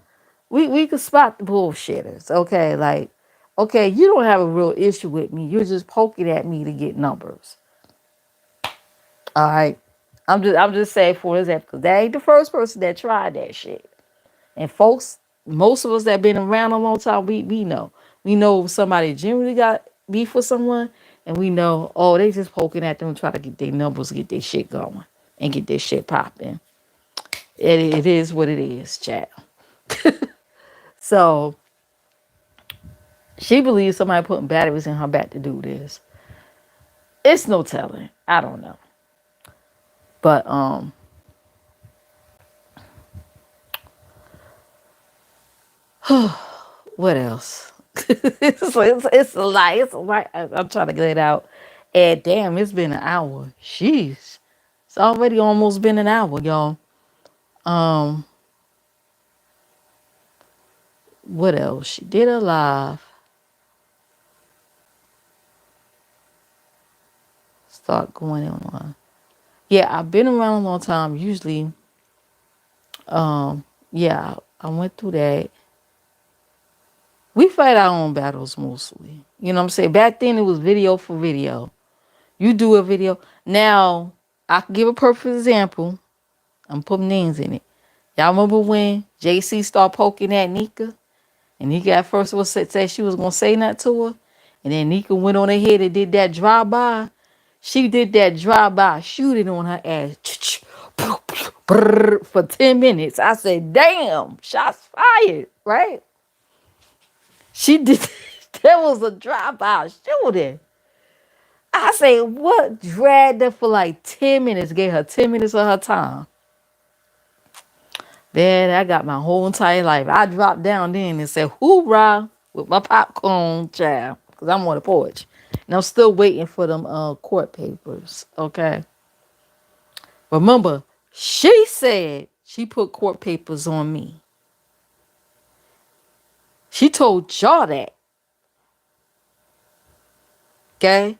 we could spot the bullshitters. Okay, like, okay, you don't have a real issue with me. You're just poking at me to get numbers. All right. I'm just saying for example, because that ain't the first person that tried that shit. And folks, most of us that been around a long time, we know. We know if somebody generally got beef with someone, and we know, oh, they just poking at them, try to get their numbers, get their shit going, and get their shit popping. It is what it is, chat. So she believes somebody putting batteries in her back to do this. It's no telling. I don't know. But what else? It's a lot. It's a lot. I'm trying to get it out. And damn, it's been an hour. Jeez. It's already almost been an hour, y'all. Um, What else? She did a live. Start going on. Yeah, I've been around a long time. Usually, yeah, I went through that. We fight our own battles mostly. You know what I'm saying? Back then it was video for video. You do a video. Now, I can give a perfect example. I'm putting names in it. Y'all remember when JC started poking at Nika? And Nika at first was said she was gonna say nothing to her. And then Nika went on ahead and did that drive-by. She did that drive-by shooting on her ass for 10 minutes. I said, damn, shots fired, right? She did that was a drive-by shooting. I say, what dragged her for like 10 minutes, gave her 10 minutes of her time. Man, I got my whole entire life. I dropped down then and said, hoorah, with my popcorn, child, because I'm on the porch. And I'm still waiting for them court papers, okay? Remember, she said she put court papers on me. She told y'all that, okay?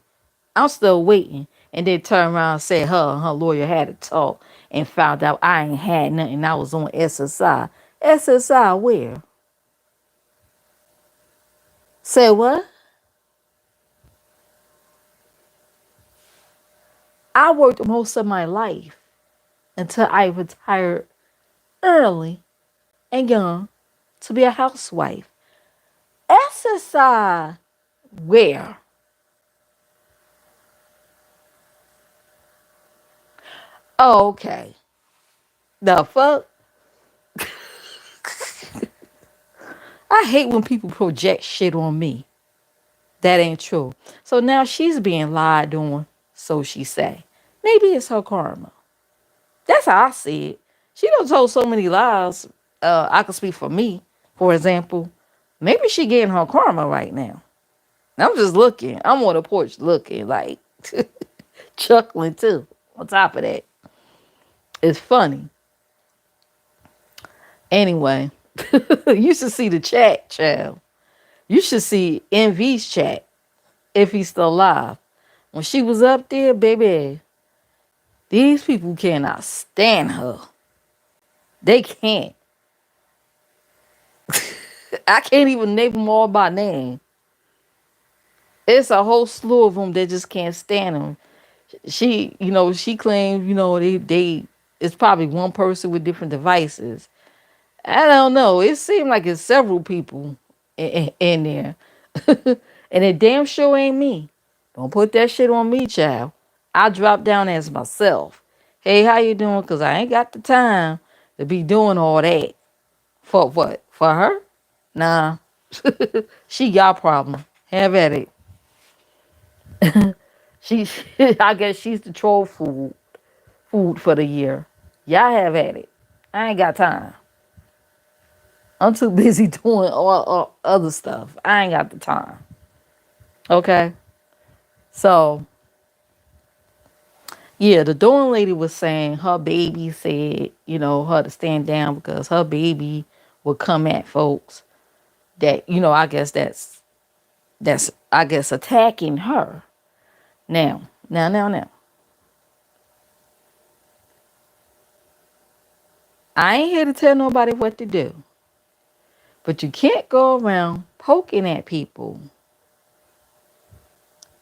I'm still waiting. And then turned around and said her lawyer had to talk and found out I ain't had nothing. I was on SSI. SSI where? Say what? I worked most of my life until I retired early and young to be a housewife. SSI where? Oh, okay. The fuck? I hate when people project shit on me. That ain't true. So now she's being lied on, so she say. Maybe it's her karma. That's how I see it. She done told so many lies. I could speak for me, for example. Maybe she getting her karma right now. I'm just looking. I'm on the porch looking, like chuckling too. On top of that, it's funny. Anyway, you should see the chat, child. You should see Envy's chat if he's still alive. When she was up there, baby, these people cannot stand her. They can't. I can't even name them all by name. It's a whole slew of them that just can't stand them. She claims, they it's probably one person with different devices. I don't know. It seemed like it's several people in there. And it damn sure ain't me. Don't put that shit on me, child. I drop down as myself. Hey, how you doing? Because I ain't got the time to be doing all that. For what? For her? Nah. She got problem. Have at it. She, I guess she's the troll food for the year. Y'all have at it. I ain't got time. I'm too busy doing all other stuff. I ain't got the time. Okay? So, yeah, the Dawn lady was saying her baby said, her to stand down because her baby would come at folks that, I guess that's I guess attacking her. Now. I ain't here to tell nobody what to do. But you can't go around poking at people.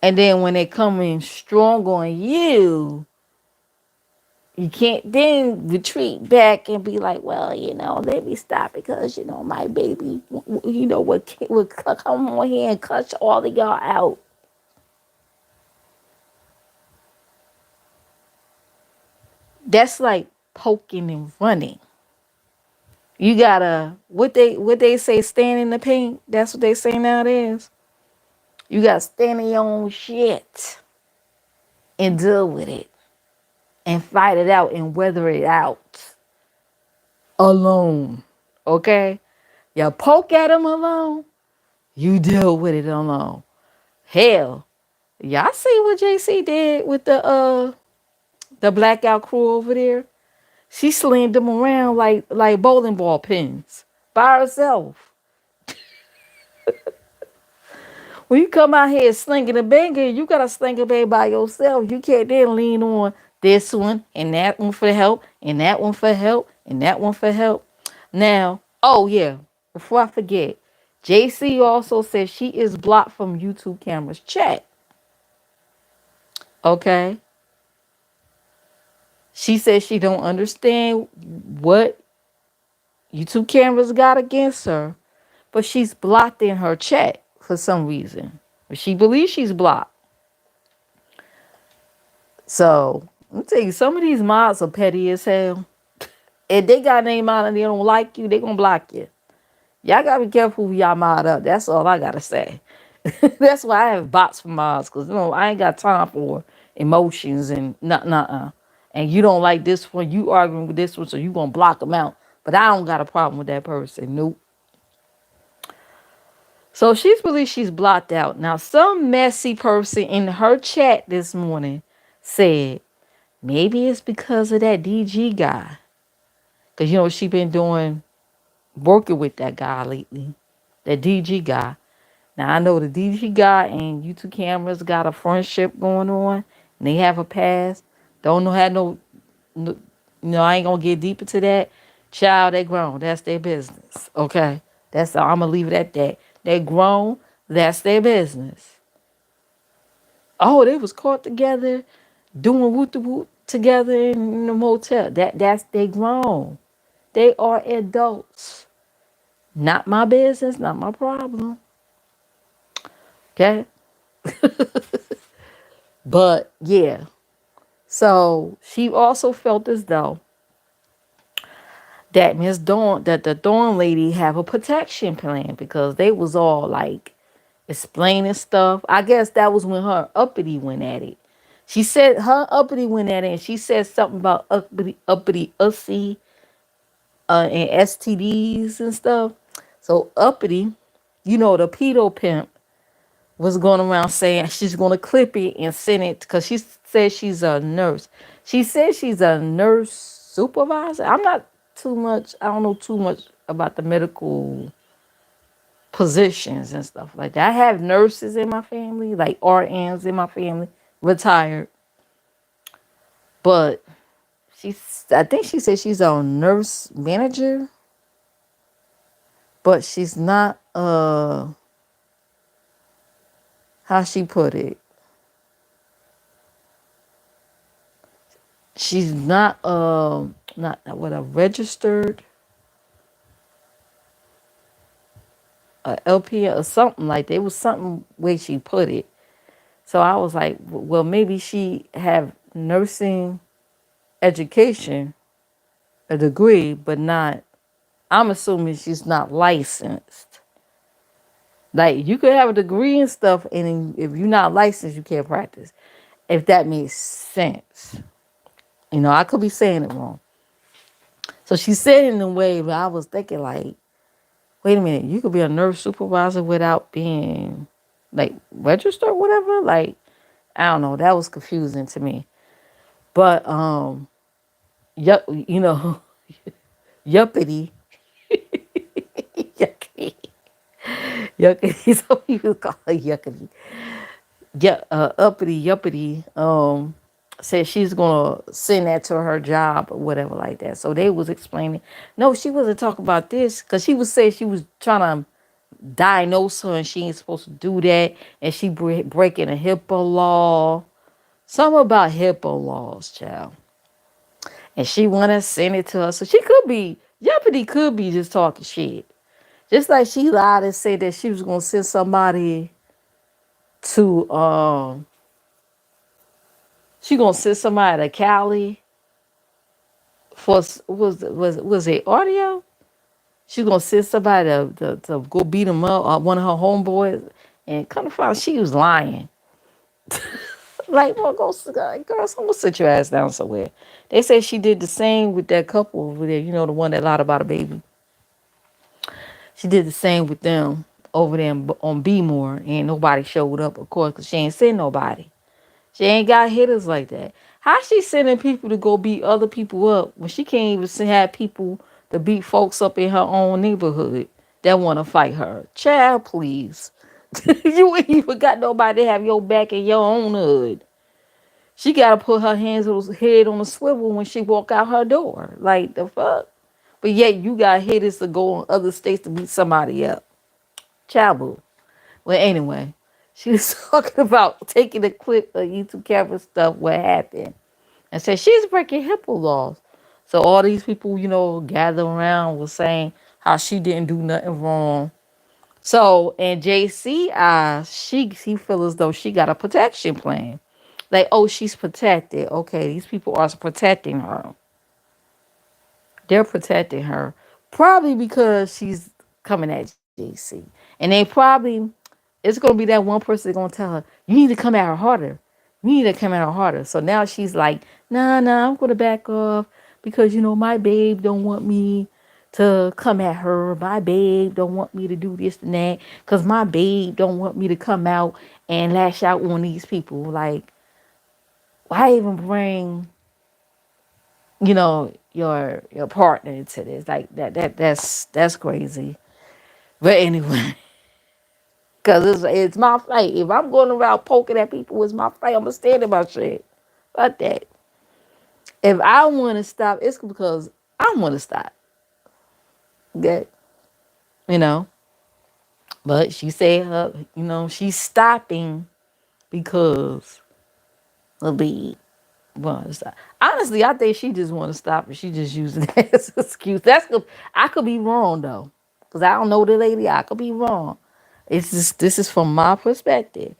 And then when they come in strong on you, you can't then retreat back and be like, well, let me stop because, my baby, would come on here and cut all of y'all out. That's like poking and running. You gotta, what they say, stand in the paint. That's what they say nowadays. You gotta stand in your own shit and deal with it and fight it out and weather it out alone. Okay? You poke at them alone, you deal with it alone. Hell, y'all see what JC did with the blackout crew over there? She slammed them around like bowling ball pins by herself. When you come out here slinging a banger, you gotta sling a bang by yourself. You can't then lean on this one and that one for help, and that one for help, and that one for help. Now, oh yeah, before I forget, JC also says she is blocked from YouTube cameras. Check. Okay. She says she don't understand what YouTube cameras got against her, but she's blocked in her chat for some reason. She believes she's blocked. So let me tell you, some of these mods are petty as hell. If they got a name out and they don't like you, they gonna block you. Y'all gotta be careful who y'all mod up. That's all I gotta say. That's why I have bots for mods, because I ain't got time for emotions and nah. And you don't like this one, you arguing with this one, so you gonna block them out. But I don't got a problem with that person. Nope. So she's believed she's blocked out. Now, some messy person in her chat this morning said maybe it's because of that DG guy. Because, she been working with that guy lately, that DG guy. Now, I know the DG guy and YouTube cameras got a friendship going on, and they have a past. Don't know how no, I ain't going to get deep into that. Child, they grown. That's their business. Okay? I'm going to leave it at that. They grown. That's their business. Oh, they was caught together doing woot the woot together in the motel. That's they grown. They are adults. Not my business, not my problem. Okay? But yeah. So she also felt as though that the Dawn lady have a protection plan, because they was all like explaining stuff. I guess that was when her uppity went at it. She said her uppity went at it, and she said something about uppity ussy and STDs and stuff. So uppity, the pedo pimp, was going around saying she's going to clip it and send it, because she says she's a nurse. She says she's a nurse supervisor. I don't know too much about the medical positions and stuff like that. I have nurses in my family, like RNs in my family, retired. But I think she said she's a nurse manager, but she's not, how she put it, she's not what, a registered LP or something like that. It was something way she put it. So I was like, well, maybe she have nursing education, a degree, but not. I'm assuming she's not licensed. Like, you could have a degree and stuff, and if you're not licensed, you can't practice. If that makes sense. I could be saying it wrong. So she said it in a way, but I was thinking like, wait a minute, you could be a nurse supervisor without being like registered or whatever. Like, I don't know. That was confusing to me. But yuppity, yuckity, yuckity. Some people call it yuckity. Yeah, uppity, yuppity. Said she's gonna send that to her job or whatever like that. So they was explaining. No, she wasn't talking about this, because she was saying she was trying to diagnose her, and she ain't supposed to do that, and she breaking a HIPAA law. Something about HIPAA laws, child. And she wanna send it to us. So she could be, Jeopardy could be just talking shit. Just like she lied and said that she was gonna send somebody to she gonna send somebody to Cali for, was it audio? She gonna send somebody to go beat him up, one of her homeboys, and come to find out she was lying. Like, well, girl, someone sit your ass down somewhere. They said she did the same with that couple over there. The one that lied about a baby. She did the same with them over there on B-More, and nobody showed up, of course, because she ain't send nobody. She ain't got hitters like that. How she sending people to go beat other people up when she can't even have people to beat folks up in her own neighborhood that want to fight her? Child, please. You ain't even got nobody to have your back in your own hood. She gotta put her hands on his head on a swivel when she walk out her door. Like the fuck. But yet you got hitters to go on other states to beat somebody up. Chabu. Well, anyway, she was talking about taking a clip of YouTube camera stuff, what happened, and said she's breaking HIPAA laws. So all these people, gather around was saying how she didn't do nothing wrong. So in JC eyes, she feel as though she got a protection plan. Like, oh, she's protected. Okay, these people are protecting her. They're protecting her. Probably because she's coming at JC. And they probably, it's going to be that one person that's going to tell her, you need to come at her harder. You need to come at her harder. So now she's like, nah, I'm going to back off because, my babe don't want me to come at her. My babe don't want me to do this and that because my babe don't want me to come out and lash out on these people. Like, why even bring your partner into this? Like that's crazy. But anyway, because it's my fight. If I'm going around poking at people, it's my fight. I'm gonna stand in my shit. Fuck that. If I want to stop, it's because I want to stop. Okay, you know. But she said her, she's stopping because of the want to stop. Honestly, I think she just want to stop and she just using that as an excuse. I could be wrong though, because I don't know the lady. I could be wrong. It's just this is from my perspective.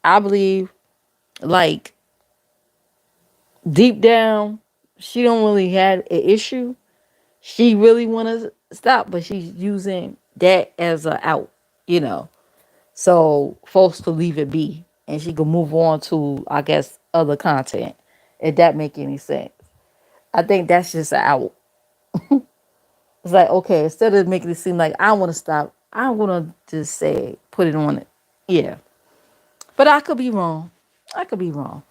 I believe like deep down, she don't really have an issue. She really want to stop, but she's using that as a out. You know, so folks to leave it be, and she can move on to I guess other content. If that make any sense. I think that's just an out. It's like, okay, instead of making it seem like I want to stop, I'm going to just say, put it on it. Yeah. But I could be wrong. I could be wrong.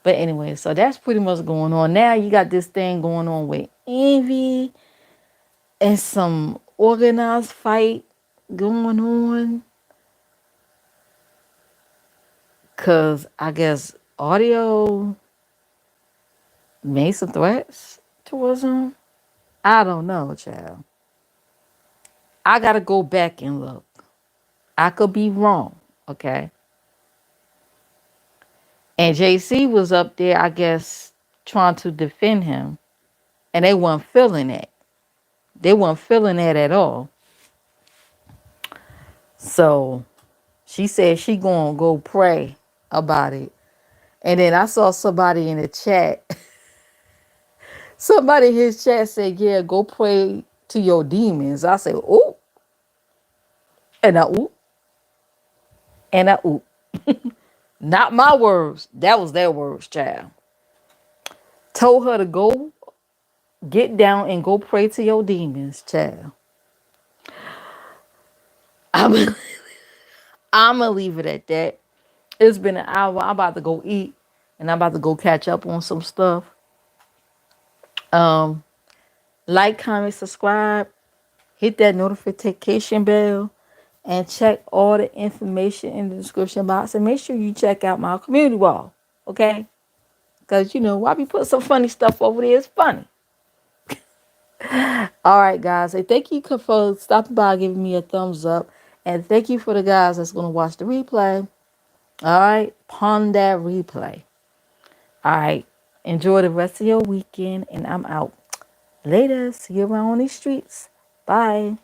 But anyway, so that's pretty much going on. Now you got this thing going on with envy and some organized fight going on. Because I guess audio made some threats towards him. I don't know, child. I got to go back and look. I could be wrong. Okay. And JC was up there, I guess, trying to defend him. And they weren't feeling it. They weren't feeling that at all. So she said she gonna go pray about it. And then I saw somebody in the chat. Somebody in his chat said, yeah, go pray to your demons. I said, ooh, and I ooh, and I ooh. Not my words. That was their words, child. Told her to go get down and go pray to your demons, child. I'm, I'm gonna leave it at that. It's been an hour. I'm about to go eat, and I'm about to go catch up on some stuff. Um, like, comment, subscribe, hit that notification bell, and check all the information in the description box. And make sure you check out my community wall, okay? Because why we put some funny stuff over there? It's funny. All right, guys. Hey, thank you for stopping by, giving me a thumbs up, and thank you for the guys that's gonna watch the replay. All right, pawn that replay. All right, enjoy the rest of your weekend, and I'm out. Later. See you around on these streets. Bye.